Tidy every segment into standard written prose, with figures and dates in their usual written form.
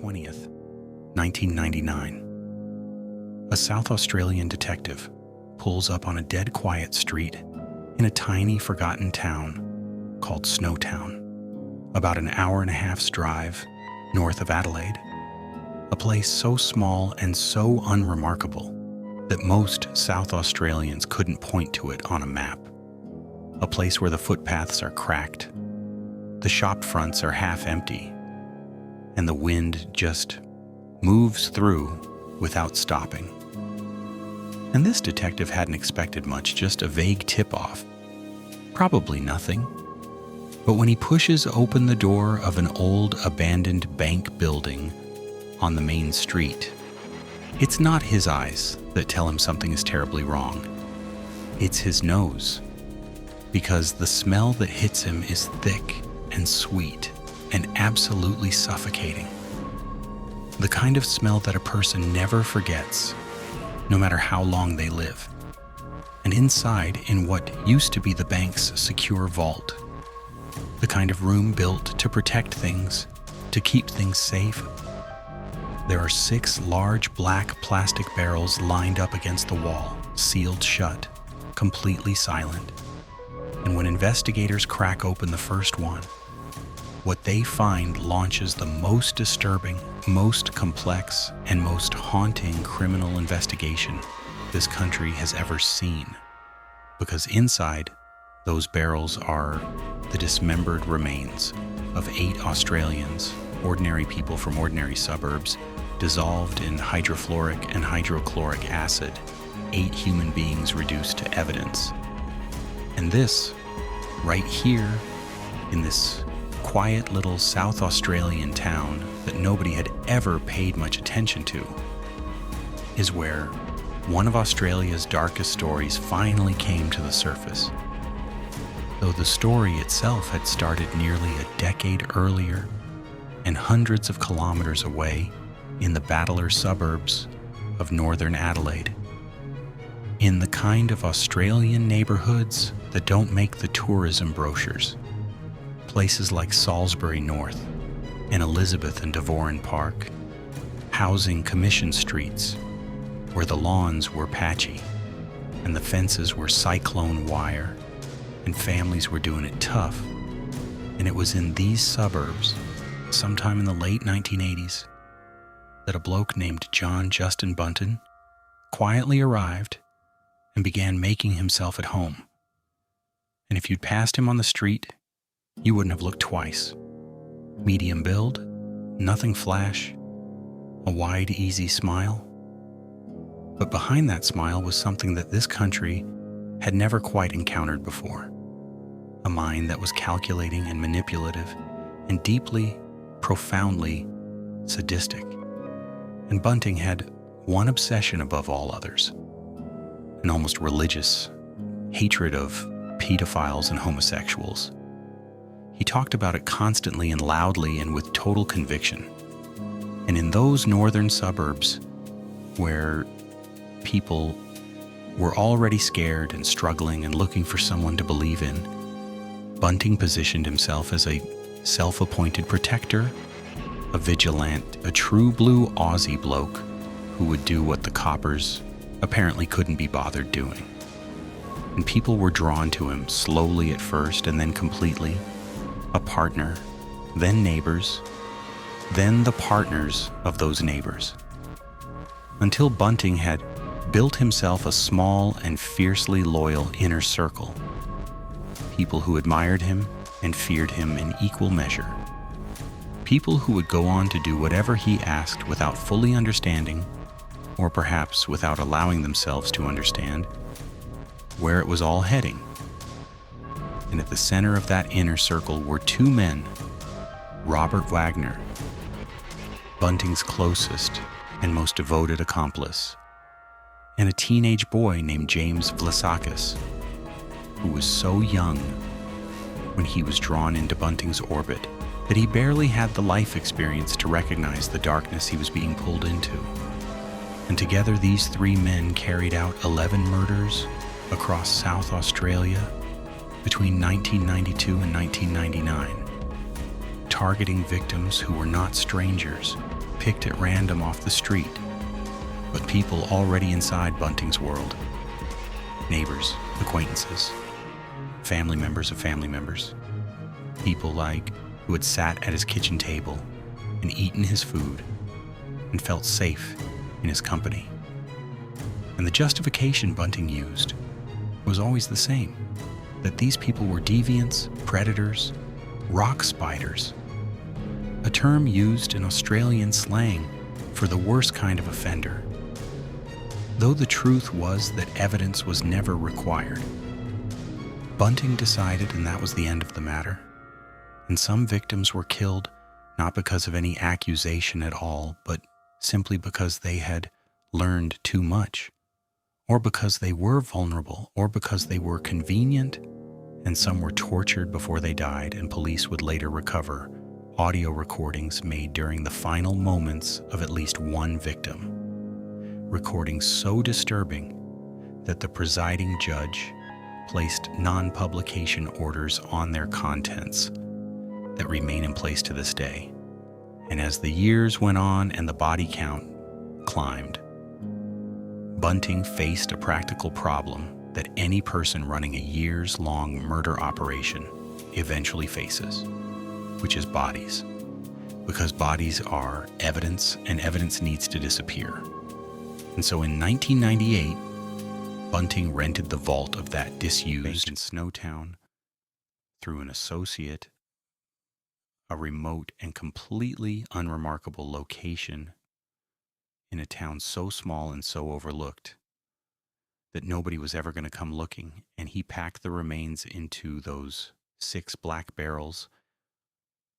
20th, 1999. A South Australian detective pulls up on a dead quiet street in a tiny forgotten town called Snowtown, about an hour and a half's drive north of Adelaide. A place so small and so unremarkable that most South Australians couldn't point to it on a map. A place where the footpaths are cracked, the shop fronts are half empty, and the wind just moves through without stopping. And this detective hadn't expected much, just a vague tip-off. Probably nothing. But when he pushes open the door of an old abandoned bank building on the main street, it's not his eyes that tell him something is terribly wrong. It's his nose. Because the smell that hits him is thick and sweet and absolutely suffocating. The kind of smell that a person never forgets, no matter how long they live. And inside, in what used to be the bank's secure vault, the kind of room built to protect things, to keep things safe, there are 6 large black plastic barrels lined up against the wall, sealed shut, completely silent. And when investigators crack open the first one, what they find launches the most disturbing, most complex, and most haunting criminal investigation this country has ever seen. Because inside those barrels are the dismembered remains of 8 Australians, ordinary people from ordinary suburbs, dissolved in hydrofluoric and hydrochloric acid, 8 human beings reduced to evidence. And this, right here, in this quiet little South Australian town that nobody had ever paid much attention to, is where one of Australia's darkest stories finally came to the surface. Though the story itself had started nearly a decade earlier and hundreds of kilometers away in the battler suburbs of northern Adelaide, in the kind of Australian neighborhoods that don't make the tourism brochures. Places like Salisbury North and Elizabeth and Devoran Park, housing commission streets where the lawns were patchy and the fences were cyclone wire and families were doing it tough. And it was in these suburbs, sometime in the late 1980s, that a bloke named John Justin Bunting quietly arrived and began making himself at home. And if you'd passed him on the street, you wouldn't have looked twice. Medium build, nothing flash, a wide, easy smile. But behind that smile was something that this country had never quite encountered before. A mind that was calculating and manipulative and deeply, profoundly sadistic. And Bunting had one obsession above all others, an almost religious hatred of pedophiles and homosexuals. He talked about it constantly and loudly and with total conviction. And in those northern suburbs where people were already scared and struggling and looking for someone to believe in, Bunting positioned himself as a self-appointed protector, a vigilante, a true blue Aussie bloke who would do what the coppers apparently couldn't be bothered doing. And people were drawn to him slowly at first and then completely. A partner, then neighbors, then the partners of those neighbors. Until Bunting had built himself a small and fiercely loyal inner circle. People who admired him and feared him in equal measure. People who would go on to do whatever he asked without fully understanding, or perhaps without allowing themselves to understand, where it was all heading. And at the center of that inner circle were 2 men, Robert Wagner, Bunting's closest and most devoted accomplice, and a teenage boy named James Vlasakis, who was so young when he was drawn into Bunting's orbit that he barely had the life experience to recognize the darkness he was being pulled into. And together these 3 men carried out 11 murders across South Australia between 1992 and 1999, targeting victims who were not strangers picked at random off the street, but people already inside Bunting's world. Neighbors, acquaintances, family members of family members. People like who had sat at his kitchen table and eaten his food and felt safe in his company. And the justification Bunting used was always the same, that these people were deviants, predators, rock spiders, a term used in Australian slang for the worst kind of offender. Though the truth was that evidence was never required, Bunting decided, and that was the end of the matter. And some victims were killed not because of any accusation at all, but simply because they had learned too much, or because they were vulnerable, or because they were convenient, and some were tortured before they died, and police would later recover audio recordings made during the final moments of at least one victim. Recordings so disturbing that the presiding judge placed non-publication orders on their contents that remain in place to this day. And as the years went on and the body count climbed, Bunting faced a practical problem that any person running a years-long murder operation eventually faces, which is bodies. Because bodies are evidence, and evidence needs to disappear. And so in 1998, Bunting rented the vault of that disused in Snowtown through an associate, a remote and completely unremarkable location in a town so small and so overlooked that nobody was ever going to come looking. And he packed the remains into those 6 black barrels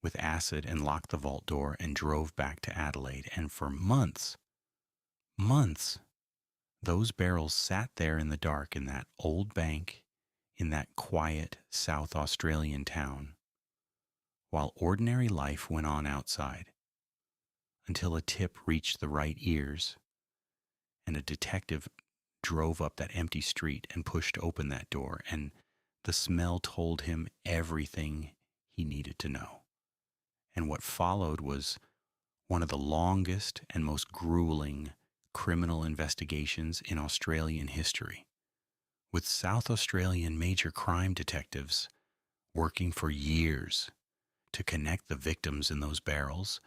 with acid and locked the vault door and drove back to Adelaide. And for months, those barrels sat there in the dark in that old bank in that quiet South Australian town while ordinary life went on outside, until a tip reached the right ears and a detective drove up that empty street and pushed open that door, and the smell told him everything he needed to know. And what followed was one of the longest and most grueling criminal investigations in Australian history, with South Australian major crime detectives working for years to connect the victims in those barrels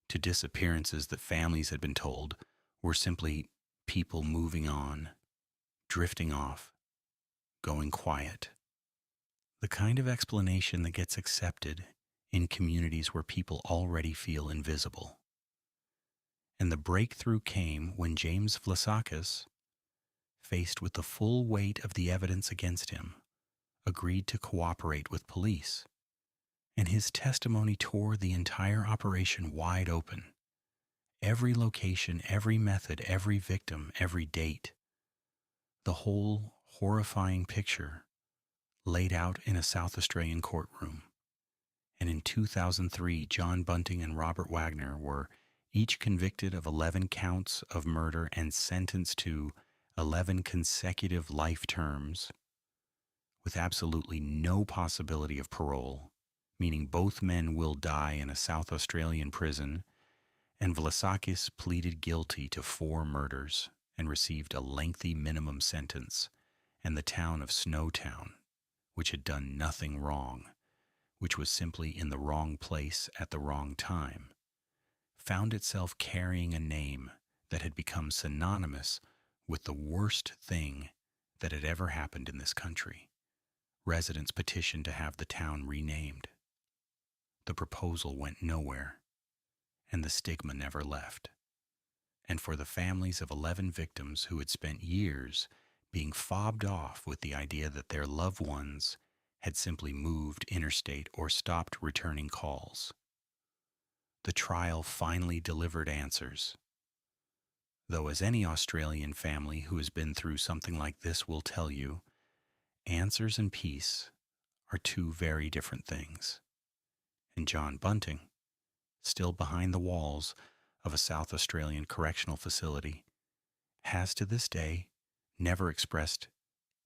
to disappearances that families had been told were simply people moving on, drifting off, going quiet. The kind of explanation that gets accepted in communities where people already feel invisible. And the breakthrough came when James Vlasakis, faced with the full weight of the evidence against him, agreed to cooperate with police. And his testimony tore the entire operation wide open. Every location, every method, every victim, every date. The whole horrifying picture laid out in a South Australian courtroom. And in 2003, John Bunting and Robert Wagner were each convicted of 11 counts of murder and sentenced to 11 consecutive life terms with absolutely no possibility of parole, meaning both men will die in a South Australian prison, and Vlasakis pleaded guilty to 4 murders and received a lengthy minimum sentence, and the town of Snowtown, which had done nothing wrong, which was simply in the wrong place at the wrong time, found itself carrying a name that had become synonymous with the worst thing that had ever happened in this country. Residents petitioned to have the town renamed. The proposal went nowhere, and the stigma never left. And for the families of 11 victims who had spent years being fobbed off with the idea that their loved ones had simply moved interstate or stopped returning calls, the trial finally delivered answers. Though, as any Australian family who has been through something like this will tell you, answers and peace are 2 very different things. And John Bunting, still behind the walls of a South Australian correctional facility, has to this day never expressed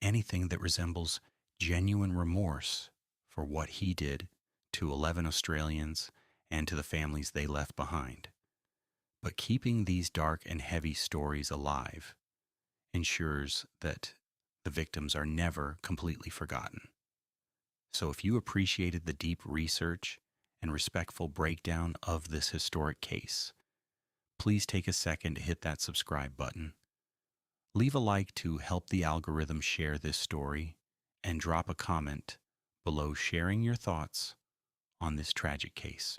anything that resembles genuine remorse for what he did to 11 Australians and to the families they left behind. But keeping these dark and heavy stories alive ensures that the victims are never completely forgotten. So if you appreciated the deep research and respectful breakdown of this historic case, please take a second to hit that subscribe button. Leave a like to help the algorithm share this story, and drop a comment below sharing your thoughts on this tragic case.